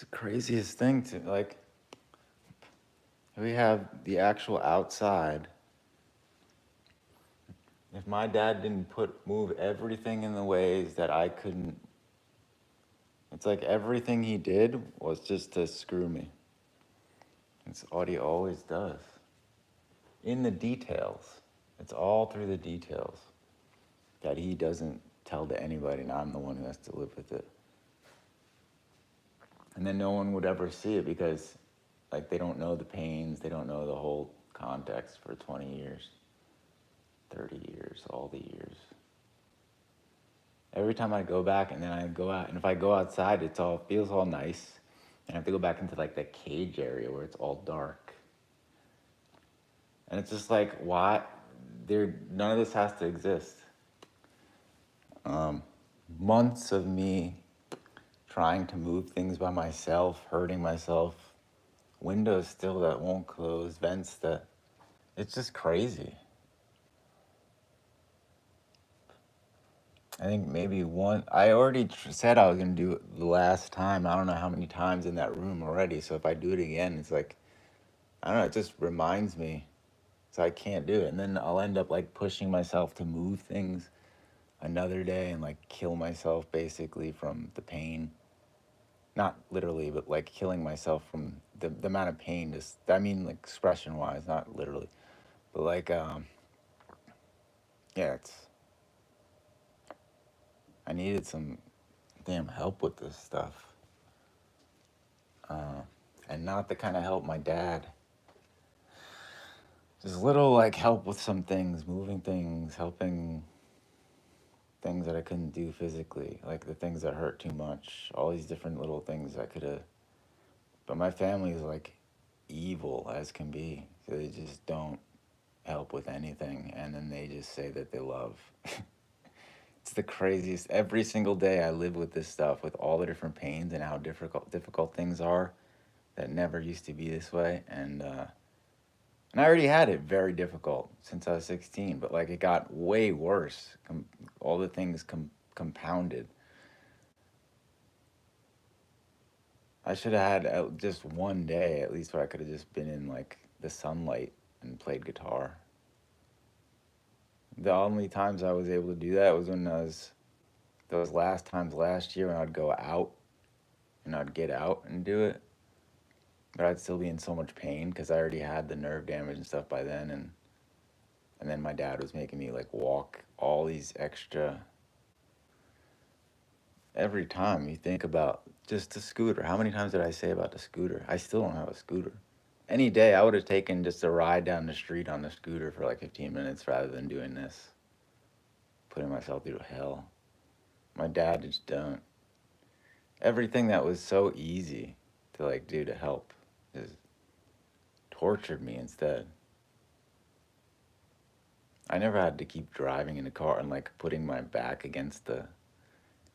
the craziest thing to like. We have the actual outside. If my dad didn't move everything in the ways that I couldn't, it's like everything he did was just to screw me. It's what he always does. In the details. It's all through the details that he doesn't tell to anybody, and I'm the one who has to live with it. And then no one would ever see it because, like, they don't know the pains, they don't know the whole context for 20 years, 30 years, all the years. Every time I go back and then I go out, and if I go outside, feels all nice. And I have to go back into like the cage area where it's all dark. And it's just like, why? None of this has to exist. Months of me trying to move things by myself, hurting myself, windows still that won't close, vents that, it's just crazy. I think maybe I already said I was going to do it the last time. I don't know how many times in that room already. So if I do it again, it's like, I don't know, it just reminds me. So I can't do it. And then I'll end up like pushing myself to move things another day and like kill myself basically from the pain. Not literally, but like killing myself from the amount of pain. Just, I mean, like expression wise, not literally. But like, yeah, I needed some damn help with this stuff. And not the kind of help my dad. Just little like help with some things, moving things, helping things that I couldn't do physically, like the things that hurt too much, all these different little things I could have. But my family is like evil as can be. So they just don't help with anything. And then they just say that they love. It's the craziest. Every single day I live with this stuff, with all the different pains and how difficult things are that never used to be this way. And I already had it very difficult since I was 16, but like it got way worse. All the things compounded. I should have had just one day at least where I could have just been in like the sunlight and played guitar. The only times I was able to do that was when I was those last times last year when I'd go out and I'd get out and do it, but I'd still be in so much pain because I already had the nerve damage and stuff by then, and then my dad was making me like walk all these extra. Every time you think about just the scooter, how many times did I say about the scooter? I still don't have a scooter. Any day I would have taken just a ride down the street on the scooter for like 15 minutes rather than doing this, putting myself through hell. My dad just don't. Everything that was so easy to like do to help just tortured me instead. I never had to keep driving in the car and like putting my back against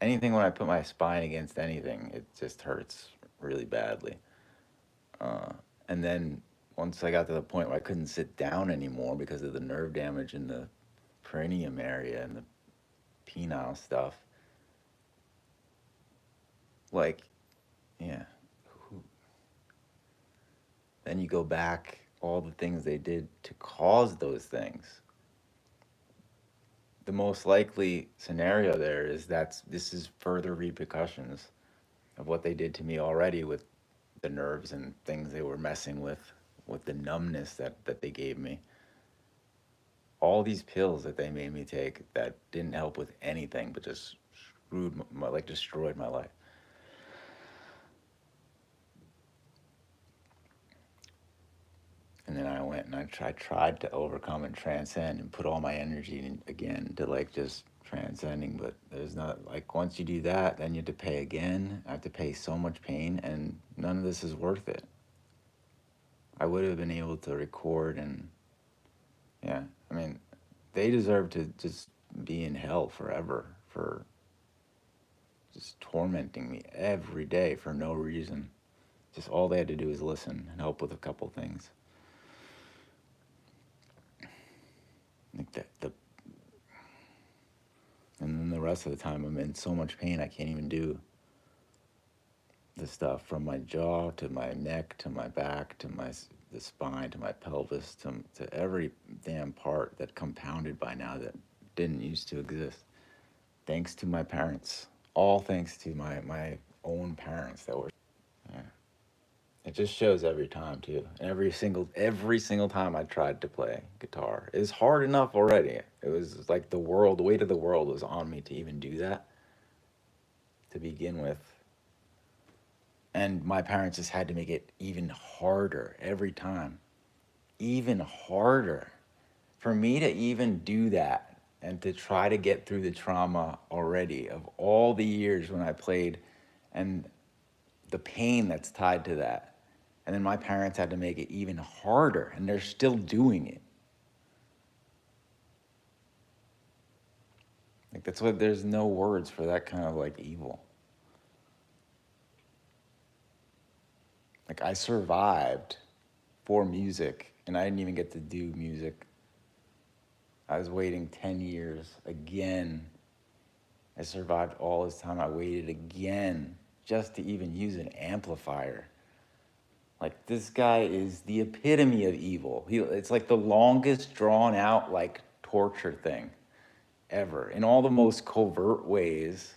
anything. When I put my spine against anything, it just hurts really badly. And then once I got to the point where I couldn't sit down anymore because of the nerve damage in the perineum area and the penile stuff, like, yeah, then you go back, all the things they did to cause those things. The most likely scenario there is this is further repercussions of what they did to me already with the nerves and things they were messing with the numbness that they gave me. All these pills that they made me take that didn't help with anything but just like destroyed my life. And then I went and I tried to overcome and transcend and put all my energy in again to like just transcending. But there's not, like, once you do that, then you have to pay again. I have to pay so much pain, and none of this is worth it. I would have been able to record and, yeah, I mean, they deserve to just be in hell forever for just tormenting me every day for no reason. Just all they had to do is listen and help with a couple things. Like and then the rest of the time I'm in so much pain I can't even do the stuff from my jaw to my neck to my back to the spine to my pelvis to every damn part that compounded by now that didn't used to exist. Thanks to my parents. All thanks to my own parents that were. Yeah. It just shows every time too. Every single time I tried to play guitar. It's hard enough already. It was like the weight of the world was on me to even do that to begin with. And my parents just had to make it even harder every time. Even harder. For me to even do that and to try to get through the trauma already of all the years when I played and the pain that's tied to that. And then my parents had to make it even harder, and they're still doing it. Like, that's what, there's no words for that kind of like evil. Like, I survived for music, and I didn't even get to do music. I was waiting 10 years again. I survived all this time. I waited again just to even use an amplifier. Like, this guy is the epitome of evil. It's like the longest drawn out like torture thing ever in all the most covert ways.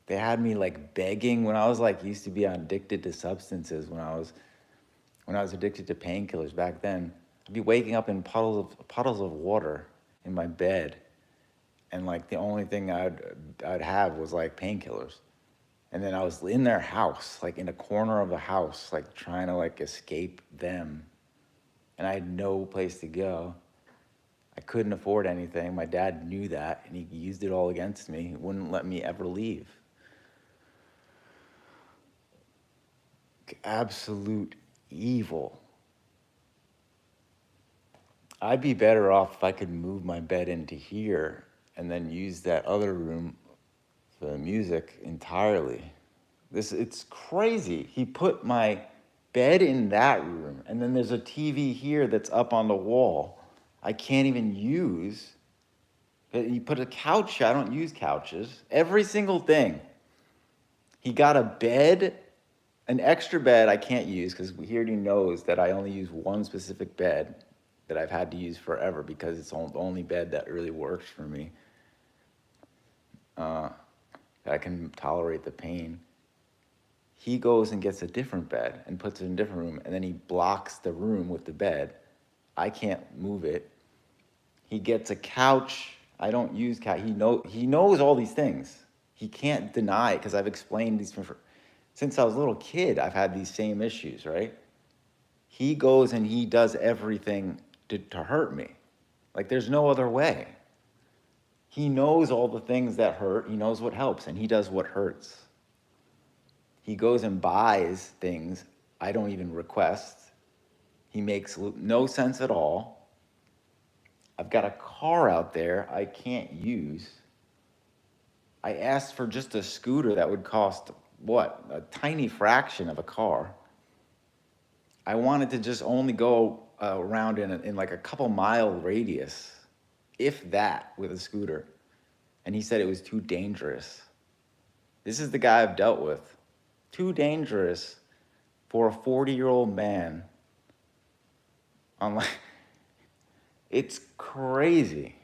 They had me like begging when I was like used to be addicted to substances when I was addicted to painkillers back then. I'd be waking up in puddles of water in my bed, and like the only thing I'd have was like painkillers. And then I was in their house, like in a corner of the house, like trying to like escape them. And I had no place to go. I couldn't afford anything. My dad knew that, and he used it all against me. He wouldn't let me ever leave. Absolute evil. I'd be better off if I could move my bed into here and then use that other room for the music entirely. It's crazy. He put my bed in that room, and then there's a TV here that's up on the wall. I can't even use. He put a couch. I don't use couches. Every single thing. He got a bed, an extra bed I can't use because he already knows that I only use one specific bed that I've had to use forever because it's the only bed that really works for me. I can tolerate the pain. He goes and gets a different bed and puts it in a different room, and then he blocks the room with the bed. I can't move it. He gets a couch. I don't use couch. He knows all these things. He can't deny it because I've explained these since I was a little kid. I've had these same issues, right? He goes and he does everything to hurt me. Like, there's no other way. He knows all the things that hurt. He knows what helps, and he does what hurts. He goes and buys things I don't even request. He makes no sense at all. I've got a car out there I can't use. I asked for just a scooter that would cost, what, a tiny fraction of a car. I wanted to just only go around in like a couple mile radius, if that, with a scooter. And he said it was too dangerous. This is the guy I've dealt with. Too dangerous for a 40-year-old man. I'm like, it's crazy.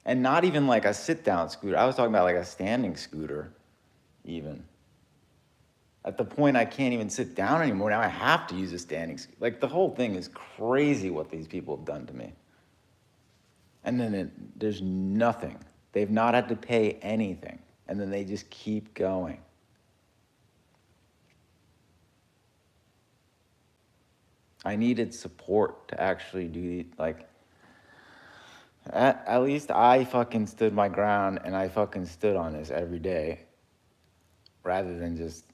And not even like a sit-down scooter. I was talking about like a standing scooter, even. At the point I can't even sit down anymore. Now I have to use a standing scooter. Like, the whole thing is crazy what these people have done to me. And then there's nothing. They've not had to pay anything. And then they just keep going. I needed support to actually do, like, at least I fucking stood my ground, and I fucking stood on this every day rather than just,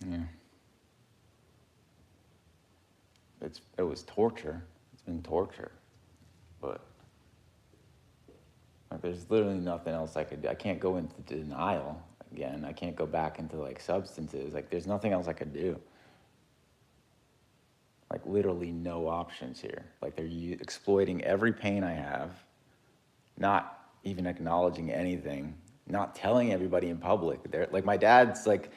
yeah. It was torture. It's been torture. But like, there's literally nothing else I could do. I can't go into denial again. I can't go back into like substances. Like, there's nothing else I could do. Like, literally no options here. Like, they're exploiting every pain I have, not even acknowledging anything. not telling everybody in public. They're like, my dad's like,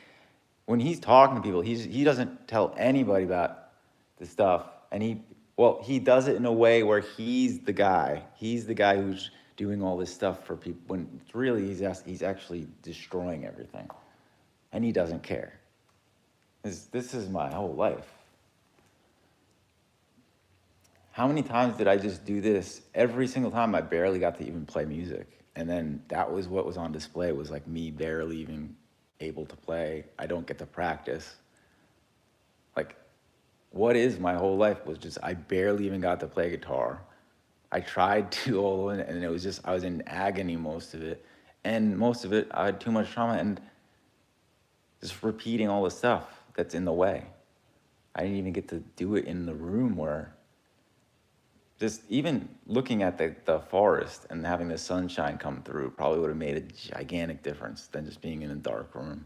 when he's talking to people, he doesn't tell anybody about the stuff, and he does it in a way where he's the guy. He's the guy who's doing all this stuff for people when really he's actually destroying everything, and he doesn't care. This is my whole life. How many times did I just do this? Every single time I barely got to even play music. And then that was what was on display, was like me barely even able to play. I don't get to practice. Like, what is my whole life was just, I barely even got to play guitar. I tried to all of it, and it was just, I was in agony most of it. And most of it, I had too much trauma and just repeating all the stuff that's in the way. I didn't even get to do it in the room where, just even looking at the forest and having the sunshine come through probably would have made a gigantic difference than just being in a dark room.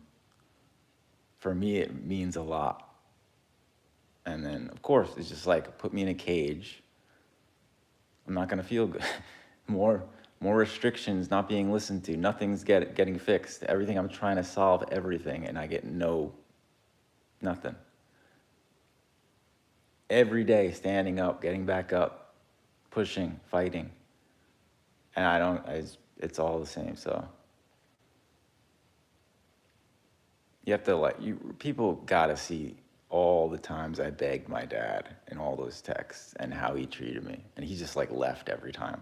For me, it means a lot. And then, of course, it's just like, put me in a cage. I'm not gonna feel good. more restrictions, not being listened to, nothing's getting fixed. Everything, I'm trying to solve everything, and I get nothing. Every day, standing up, getting back up, pushing, fighting, and it's all the same. So you have to people gotta see all the times I begged my dad in all those texts and how he treated me, and he just like left every time.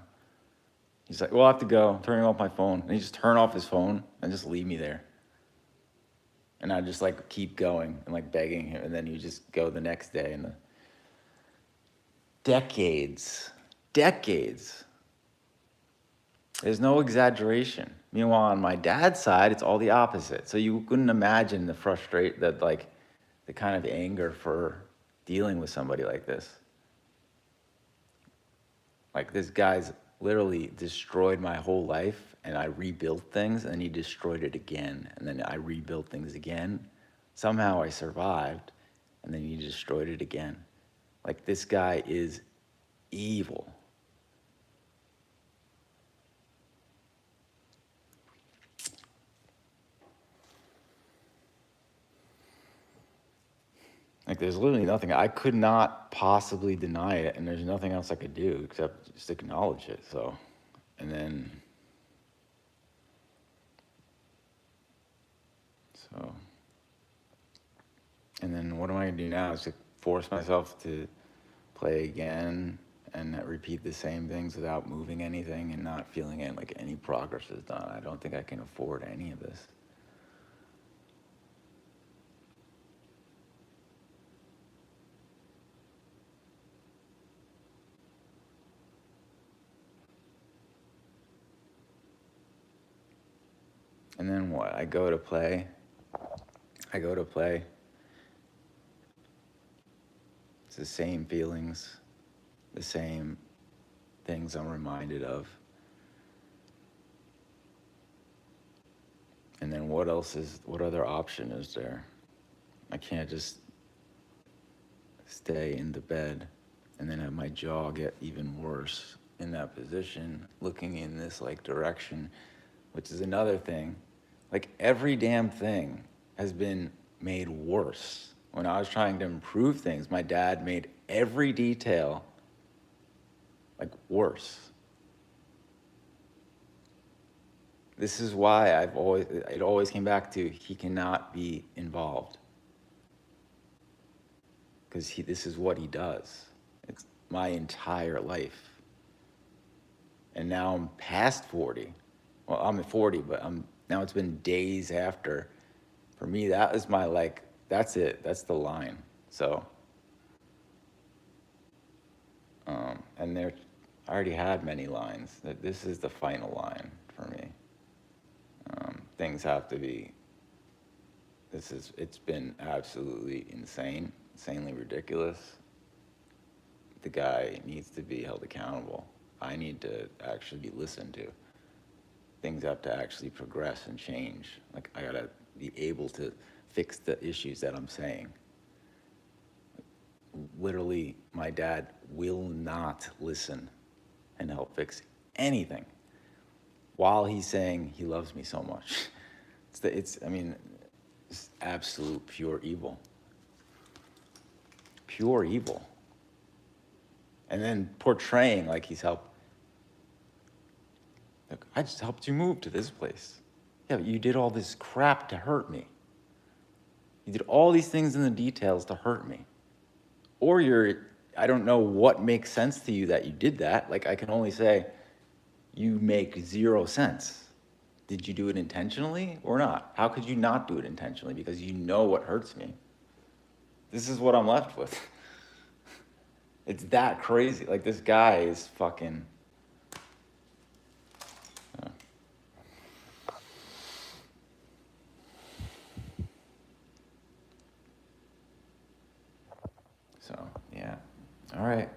He's like, well, I have to go, I'm turning off my phone, and he just turn off his phone and just leave me there, and I just like keep going and like begging him, and then you just go the next day, and the decades. There's no exaggeration. Meanwhile, on my dad's side, it's all the opposite. So you couldn't imagine the the kind of anger for dealing with somebody like this. Like, this guy's literally destroyed my whole life, and I rebuilt things, and he destroyed it again, and then I rebuilt things again. Somehow I survived, and then he destroyed it again. Like, this guy is evil. Like, there's literally nothing. I could not possibly deny it, and there's nothing else I could do except just acknowledge it. So, and then, what am I gonna do now? Is to force myself to play again and repeat the same things without moving anything and not feeling it like any progress is done. I don't think I can afford any of this. And then what? I go to play. It's the same feelings, the same things I'm reminded of. And then what other option is there? I can't just stay in the bed and then have my jaw get even worse in that position, looking in this like direction, which is another thing. Like, every damn thing has been made worse. When I was trying to improve things, my dad made every detail like worse. This is why it always came back to, he cannot be involved. Because this is what he does. It's my entire life. And now I'm past 40. Well, I'm at 40, but now it's been days after. For me, that is my, that's it. That's the line. So, and I already had many lines. This is the final line for me. Things have to be, it's been absolutely insane, insanely ridiculous. The guy needs to be held accountable. I need to actually be listened to. Things have to actually progress and change. Like, I gotta be able to fix the issues that I'm saying. Literally, my dad will not listen and help fix anything. while he's saying he loves me so much. I mean, it's absolute pure evil. Pure evil. And then portraying like he's helped. Look, I just helped you move to this place. Yeah, but you did all this crap to hurt me. You did all these things in the details to hurt me. Or I don't know what makes sense to you that you did that. Like, I can only say, you make 0 sense. Did you do it intentionally or not? How could you not do it intentionally? Because you know what hurts me. This is what I'm left with. It's that crazy. Like, this guy is fucking... So, yeah. All right.